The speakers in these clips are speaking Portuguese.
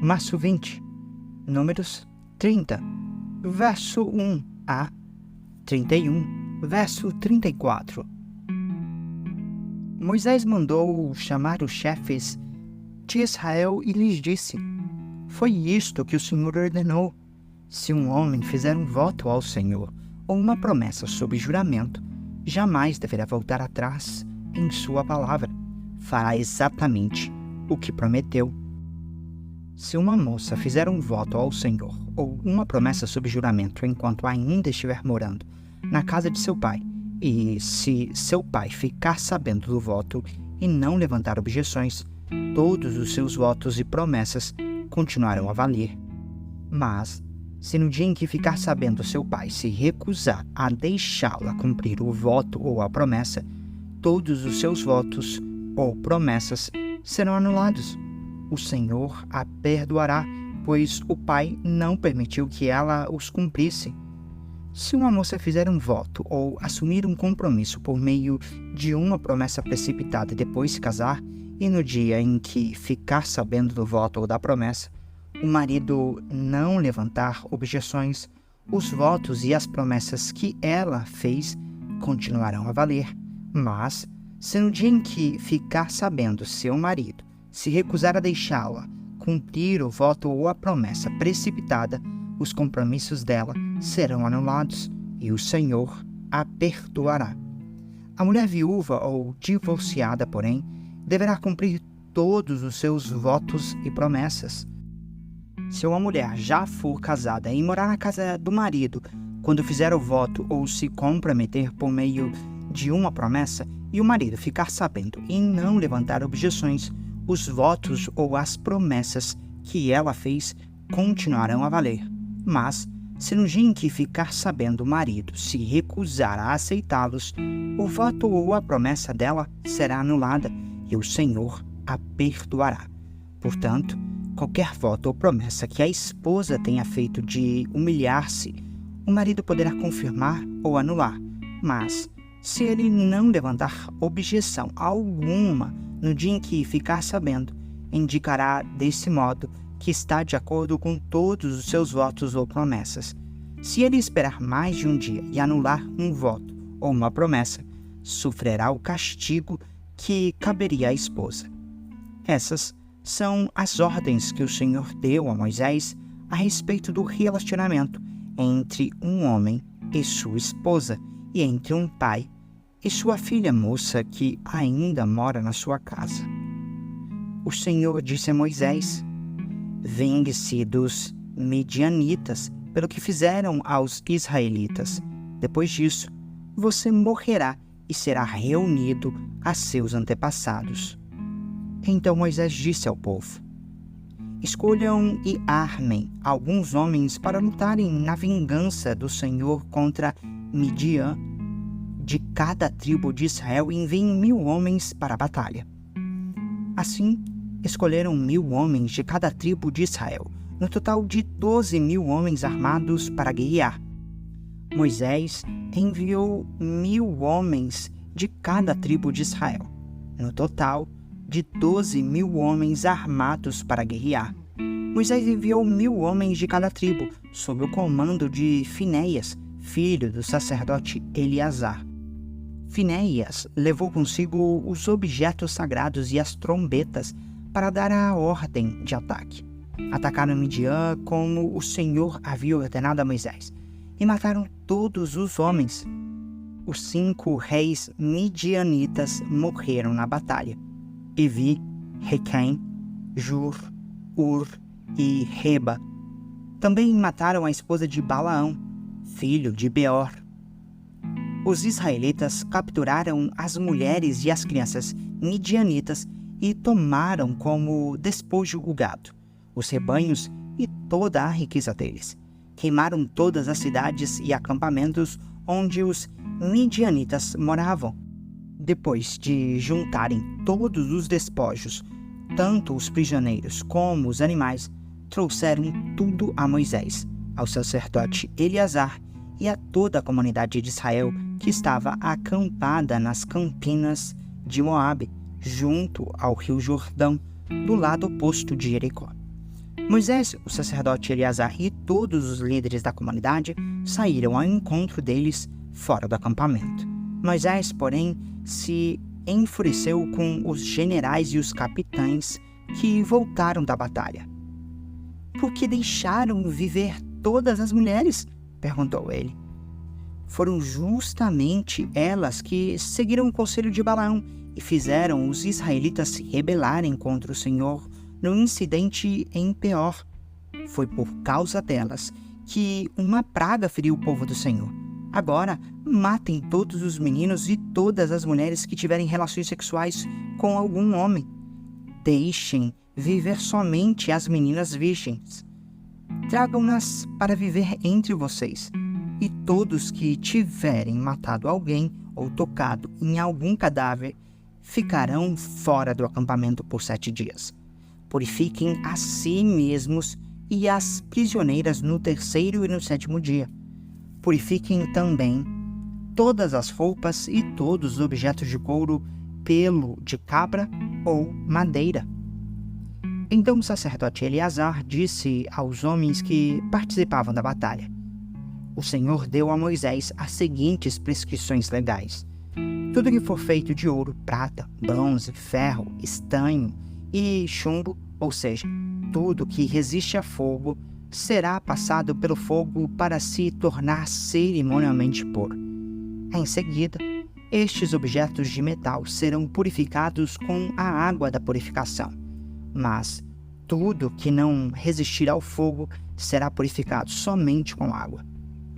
Março 20, Números 30, verso 1 a 31, verso 34. Moisés mandou chamar os chefes de Israel e lhes disse: Foi isto que o Senhor ordenou. Se um homem fizer um voto ao Senhor ou uma promessa sob juramento, jamais deverá voltar atrás em sua palavra. Fará exatamente o que prometeu. Se uma moça fizer um voto ao Senhor ou uma promessa sob juramento enquanto ainda estiver morando na casa de seu pai, e se seu pai ficar sabendo do voto e não levantar objeções, todos os seus votos e promessas continuarão a valer. Mas, se no dia em que ficar sabendo seu pai se recusar a deixá-la cumprir o voto ou a promessa, todos os seus votos ou promessas serão anulados. O Senhor a perdoará, pois o pai não permitiu que ela os cumprisse. Se uma moça fizer um voto ou assumir um compromisso por meio de uma promessa precipitada e depois se casar, e no dia em que ficar sabendo do voto ou da promessa, o marido não levantar objeções, os votos e as promessas que ela fez continuarão a valer. Mas, se no dia em que ficar sabendo seu marido se recusar a deixá-la cumprir o voto ou a promessa precipitada, os compromissos dela serão anulados e o Senhor a perdoará. A mulher viúva ou divorciada, porém, deverá cumprir todos os seus votos e promessas. Se uma mulher já for casada e morar na casa do marido, quando fizer o voto ou se comprometer por meio de uma promessa, e o marido ficar sabendo e não levantar objeções, os votos ou as promessas que ela fez continuarão a valer. Mas, se no dia em que ficar sabendo o marido se recusar a aceitá-los, o voto ou a promessa dela será anulada e o Senhor a perdoará. Portanto, qualquer voto ou promessa que a esposa tenha feito de humilhar-se, o marido poderá confirmar ou anular, mas, se ele não levantar objeção alguma no dia em que ficar sabendo, indicará desse modo que está de acordo com todos os seus votos ou promessas. Se ele esperar mais de um dia e anular um voto ou uma promessa, sofrerá o castigo que caberia à esposa. Essas são as ordens que o Senhor deu a Moisés a respeito do relacionamento entre um homem e sua esposa, e entre um pai e sua filha moça que ainda mora na sua casa. O Senhor disse a Moisés: Vingue-se dos midianitas pelo que fizeram aos israelitas. Depois disso, você morrerá e será reunido a seus antepassados. Então Moisés disse ao povo: Escolham e armem alguns homens para lutarem na vingança do Senhor contra Midian. De cada tribo de Israel enviem 1000 homens para a batalha. Assim, escolheram 1000 homens de cada tribo de Israel, no total de 12.000 homens armados para guerrear. Moisés enviou 1000 homens de cada tribo de Israel, no total de 12.000 homens armados para guerrear. Moisés enviou 1000 homens de cada tribo, sob o comando de Finéias, filho do sacerdote Eleazar. Finéias levou consigo os objetos sagrados e as trombetas para dar a ordem de ataque. Atacaram Midian como o Senhor havia ordenado a Moisés, e mataram todos os homens. Os 5 reis midianitas morreram na batalha: Evi, Requém, Jur, Ur e Reba. Também mataram a esposa de Balaão, filho de Beor. Os israelitas capturaram as mulheres e as crianças midianitas e tomaram como despojo o gado, os rebanhos e toda a riqueza deles. Queimaram todas as cidades e acampamentos onde os midianitas moravam. Depois de juntarem todos os despojos, tanto os prisioneiros como os animais, trouxeram tudo a Moisés, ao sacerdote Eleazar e a toda a comunidade de Israel que estava acampada nas campinas de Moabe, junto ao rio Jordão, do lado oposto de Jericó. Moisés, o sacerdote Eleazar e todos os líderes da comunidade saíram ao encontro deles fora do acampamento. Moisés, porém, se enfureceu com os generais e os capitães que voltaram da batalha. "Por que deixaram viver todas as mulheres?" perguntou ele. "Foram justamente elas que seguiram o conselho de Balaão e fizeram os israelitas se rebelarem contra o Senhor no incidente em Peor. Foi por causa delas que uma praga feriu o povo do Senhor. Agora, matem todos os meninos e todas as mulheres que tiverem relações sexuais com algum homem. Deixem viver somente as meninas virgens. Tragam-nas para viver entre vocês. E todos que tiverem matado alguém ou tocado em algum cadáver ficarão fora do acampamento por 7 dias. Purifiquem a si mesmos e as prisioneiras no 3º e no 7º dia. Purifiquem também todas as roupas e todos os objetos de couro, pelo de cabra ou madeira." Então o sacerdote Eleazar disse aos homens que participavam da batalha: "O Senhor deu a Moisés as seguintes prescrições legais. Tudo que for feito de ouro, prata, bronze, ferro, estanho e chumbo, ou seja, tudo que resiste a fogo, será passado pelo fogo para se tornar cerimonialmente puro. Em seguida, estes objetos de metal serão purificados com a água da purificação. Mas tudo que não resistir ao fogo será purificado somente com água.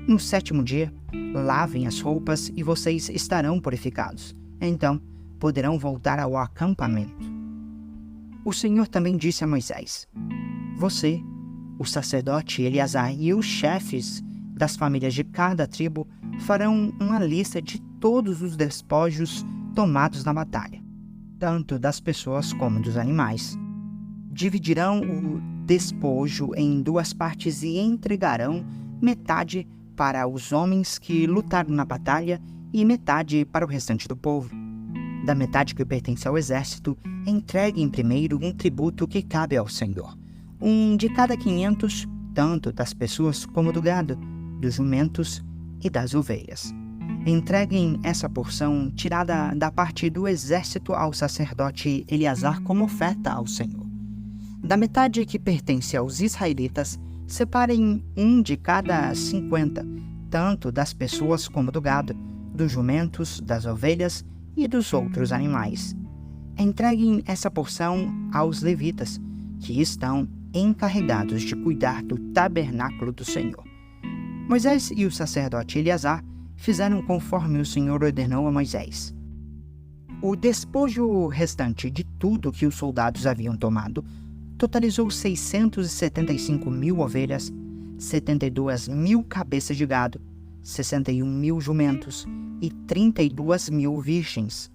No 7º dia, lavem as roupas e vocês estarão purificados. Então, poderão voltar ao acampamento." O Senhor também disse a Moisés: "Você, o sacerdote Eleazar e os chefes das famílias de cada tribo farão uma lista de todos os despojos tomados na batalha, tanto das pessoas como dos animais. Dividirão o despojo em 2 partes e entregarão metade para os homens que lutaram na batalha e metade para o restante do povo. Da metade que pertence ao exército, entreguem primeiro um tributo que cabe ao Senhor, um de cada 500, tanto das pessoas como do gado, dos jumentos e das ovelhas. Entreguem essa porção tirada da parte do exército ao sacerdote Eleazar como oferta ao Senhor. Da metade que pertence aos israelitas, separem um de cada 50, tanto das pessoas como do gado, dos jumentos, das ovelhas e dos outros animais. Entreguem essa porção aos levitas, que estão encarregados de cuidar do tabernáculo do Senhor." Moisés e o sacerdote Eleazar fizeram conforme o Senhor ordenou a Moisés. O despojo restante de tudo que os soldados haviam tomado totalizou 675.000 ovelhas, 72.000 cabeças de gado, 61.000 jumentos e 32.000 virgens.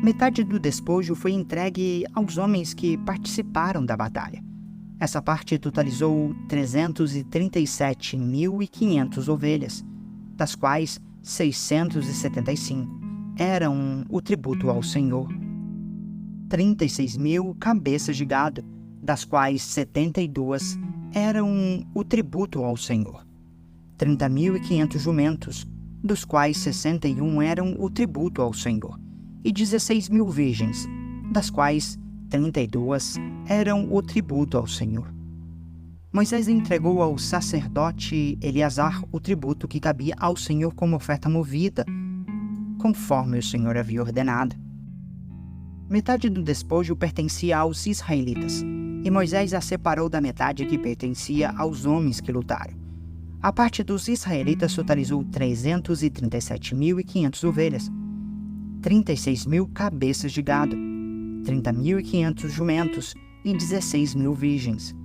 Metade do despojo foi entregue aos homens que participaram da batalha. Essa parte totalizou 337.500 ovelhas, das quais 675 eram o tributo ao Senhor. 36.000 cabeças de gado, das quais 72 eram o tributo ao Senhor. 30.500 jumentos, dos quais 61 eram o tributo ao Senhor. E 16.000 virgens, das quais 32 eram o tributo ao Senhor. Moisés entregou ao sacerdote Eleazar o tributo que cabia ao Senhor como oferta movida, conforme o Senhor havia ordenado. Metade do despojo pertencia aos israelitas, e Moisés a separou da metade que pertencia aos homens que lutaram. A parte dos israelitas totalizou 337.500 ovelhas, 36.000 cabeças de gado, 30.500 jumentos e 16.000 virgens.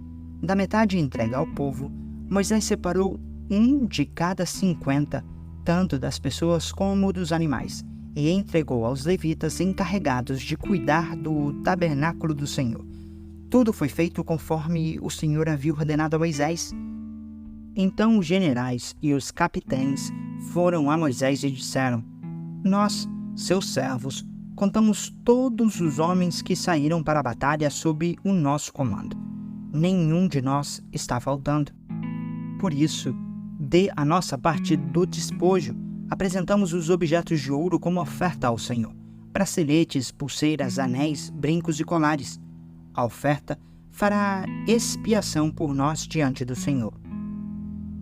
Da metade entregue ao povo, Moisés separou um de cada 50, tanto das pessoas como dos animais, e entregou aos levitas encarregados de cuidar do tabernáculo do Senhor. Tudo foi feito conforme o Senhor havia ordenado a Moisés. Então os generais e os capitães foram a Moisés e disseram: "Nós, seus servos, contamos todos os homens que saíram para a batalha sob o nosso comando. nenhum de nós está faltando. Por isso, dê a nossa parte do despojo. Apresentamos os objetos de ouro como oferta ao Senhor: braceletes, pulseiras, anéis, brincos e colares. A oferta fará expiação por nós diante do Senhor.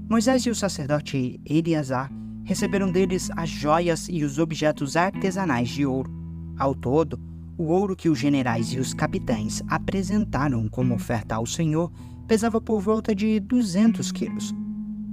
Moisés e o sacerdote Eleazar receberam deles as joias e os objetos artesanais de ouro. Ao todo, o ouro que os generais e os capitães apresentaram como oferta ao Senhor pesava por volta de 200 quilos.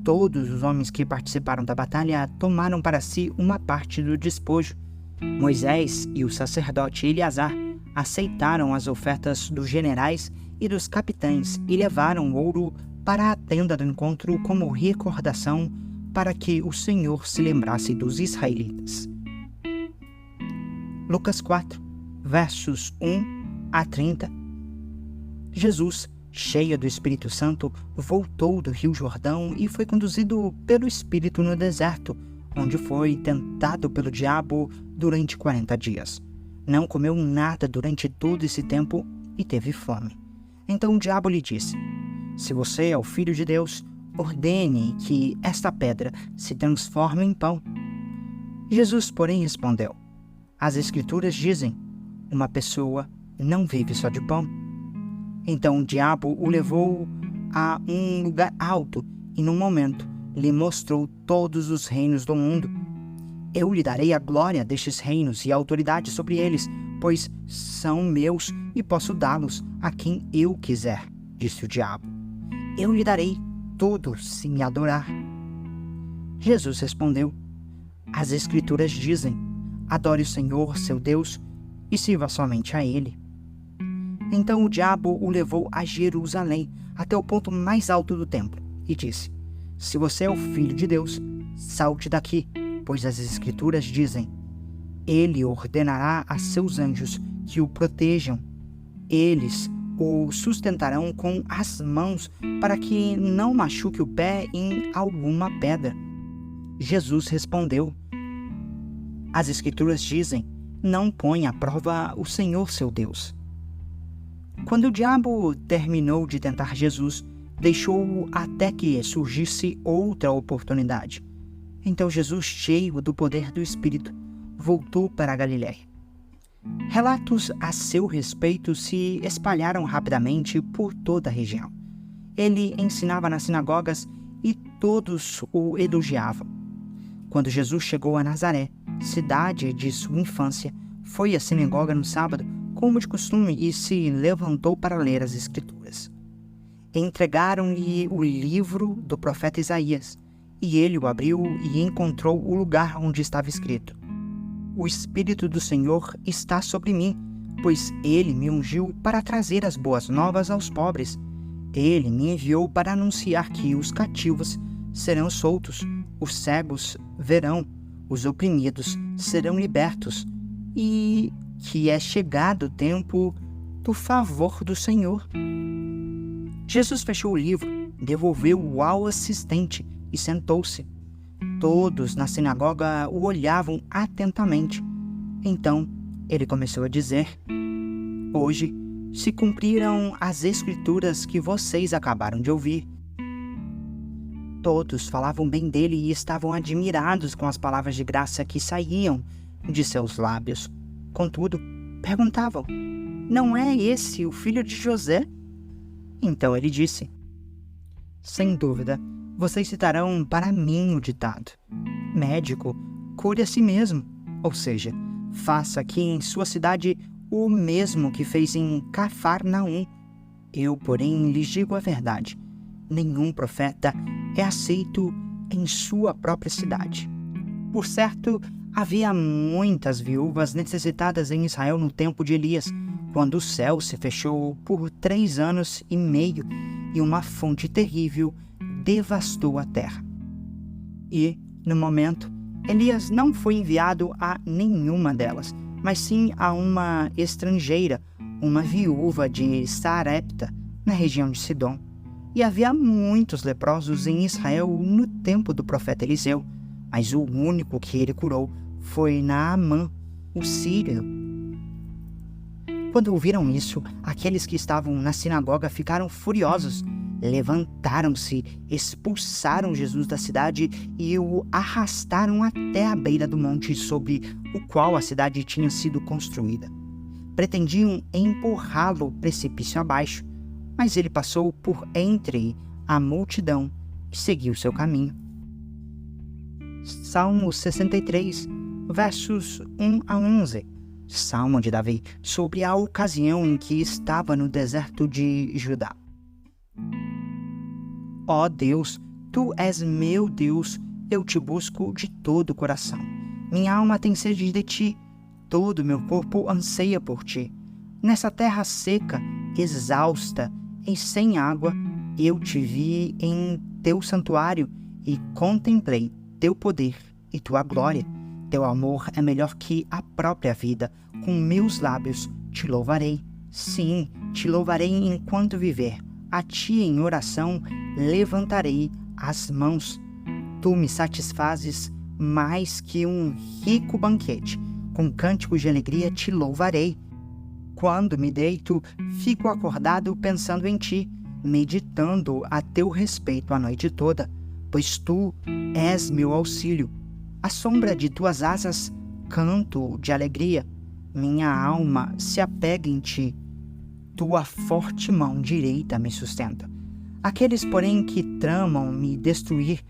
Todos os homens que participaram da batalha tomaram para si uma parte do despojo. Moisés e o sacerdote Eleazar aceitaram as ofertas dos generais e dos capitães e levaram o ouro para a tenda do encontro como recordação para que o Senhor se lembrasse dos israelitas. Lucas 4, versos 1 a 30. Jesus, cheio do Espírito Santo, voltou do Rio Jordão e foi conduzido pelo Espírito no deserto, onde foi tentado pelo diabo durante 40 dias. Não comeu nada durante todo esse tempo e teve fome. Então o diabo lhe disse: "Se você é o Filho de Deus, ordene que esta pedra se transforme em pão." Jesus, porém, respondeu: "As Escrituras dizem: uma pessoa não vive só de pão." Então o diabo o levou a um lugar alto e, num momento, lhe mostrou todos os reinos do mundo. "Eu lhe darei a glória destes reinos e a autoridade sobre eles, pois são meus e posso dá-los a quem eu quiser", disse o diabo. "Eu lhe darei tudo se me adorar." Jesus respondeu: "As Escrituras dizem: adore o Senhor, seu Deus, e sirva somente a Ele." Então o diabo o levou a Jerusalém, até o ponto mais alto do templo, e disse: "Se você é o Filho de Deus, salte daqui, pois as Escrituras dizem: Ele ordenará a seus anjos que o protejam. Eles o sustentarão com as mãos para que não machuque o pé em alguma pedra." Jesus respondeu: "As Escrituras dizem: não põe à prova o Senhor seu Deus." Quando o diabo terminou de tentar Jesus, deixou-o até que surgisse outra oportunidade. Então Jesus, cheio do poder do Espírito, voltou para a Galiléia. Relatos a seu respeito se espalharam rapidamente por toda a região. Ele ensinava nas sinagogas e todos o elogiavam. Quando Jesus chegou a Nazaré, cidade de sua infância, foi à sinagoga no sábado, como de costume, e se levantou para ler as Escrituras. Entregaram-lhe o livro do profeta Isaías, e ele o abriu e encontrou o lugar onde estava escrito: "O Espírito do Senhor está sobre mim, pois ele me ungiu para trazer as boas novas aos pobres. Ele me enviou para anunciar que os cativos serão soltos, os cegos verão, os oprimidos serão libertos, e que é chegado o tempo do favor do Senhor." Jesus fechou o livro, devolveu-o ao assistente e sentou-se. Todos na sinagoga o olhavam atentamente. Então ele começou a dizer: "Hoje se cumpriram as Escrituras que vocês acabaram de ouvir." Todos falavam bem dele e estavam admirados com as palavras de graça que saíam de seus lábios. Contudo, perguntavam: "Não é esse o filho de José?" Então ele disse: "Sem dúvida, vocês citarão para mim o ditado: médico, cure a si mesmo. Ou seja, faça aqui em sua cidade o mesmo que fez em Cafarnaum. Eu, porém, lhes digo a verdade: nenhum profeta é aceito em sua própria cidade." Por certo, havia muitas viúvas necessitadas em Israel no tempo de Elias, quando o céu se fechou por 3 anos e meio e uma fonte terrível devastou a terra. E, no momento, Elias não foi enviado a nenhuma delas, mas sim a uma estrangeira, uma viúva de Sarepta, na região de Sidom. E havia muitos leprosos em Israel no tempo do profeta Eliseu, mas o único que ele curou foi Naamã, o sírio. Quando ouviram isso, aqueles que estavam na sinagoga ficaram furiosos. Levantaram-se, expulsaram Jesus da cidade e o arrastaram até a beira do monte sobre o qual a cidade tinha sido construída. Pretendiam empurrá-lo precipício abaixo, mas ele passou por entre a multidão e seguiu seu caminho. Salmo 63, versos 1 a 11. Salmo de Davi, sobre a ocasião em que estava no deserto de Judá. Ó Deus, Tu és meu Deus, eu te busco de todo o coração. Minha alma tem sede de Ti, todo meu corpo anseia por Ti. Nessa terra seca, exausta e sem água, eu te vi em Teu santuário e contemplei Teu poder e Tua glória. Teu amor é melhor que a própria vida. Com meus lábios te louvarei. Sim, te louvarei enquanto viver. A Ti em oração levantarei as mãos. Tu me satisfazes mais que um rico banquete. Com cânticos de alegria te louvarei. Quando me deito, fico acordado pensando em Ti, meditando a Teu respeito a noite toda, pois Tu és meu auxílio. À sombra de Tuas asas, canto de alegria. Minha alma se apega em Ti. Tua forte mão direita me sustenta. Aqueles, porém, que tramam me destruir,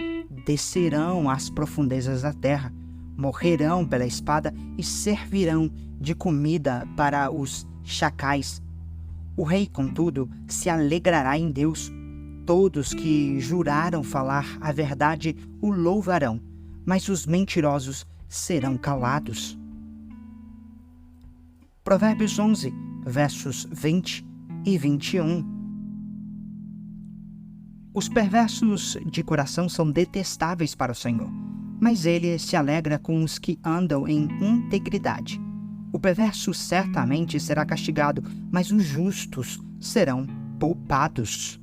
descerão às profundezas da terra, morrerão pela espada e servirão de comida para os chacais. O rei, contudo, se alegrará em Deus. Todos que juraram falar a verdade o louvarão, mas os mentirosos serão calados. Provérbios 11, versos 20 e 21. Os perversos de coração são detestáveis para o Senhor, mas Ele se alegra com os que andam em integridade. O perverso certamente será castigado, mas os justos serão poupados.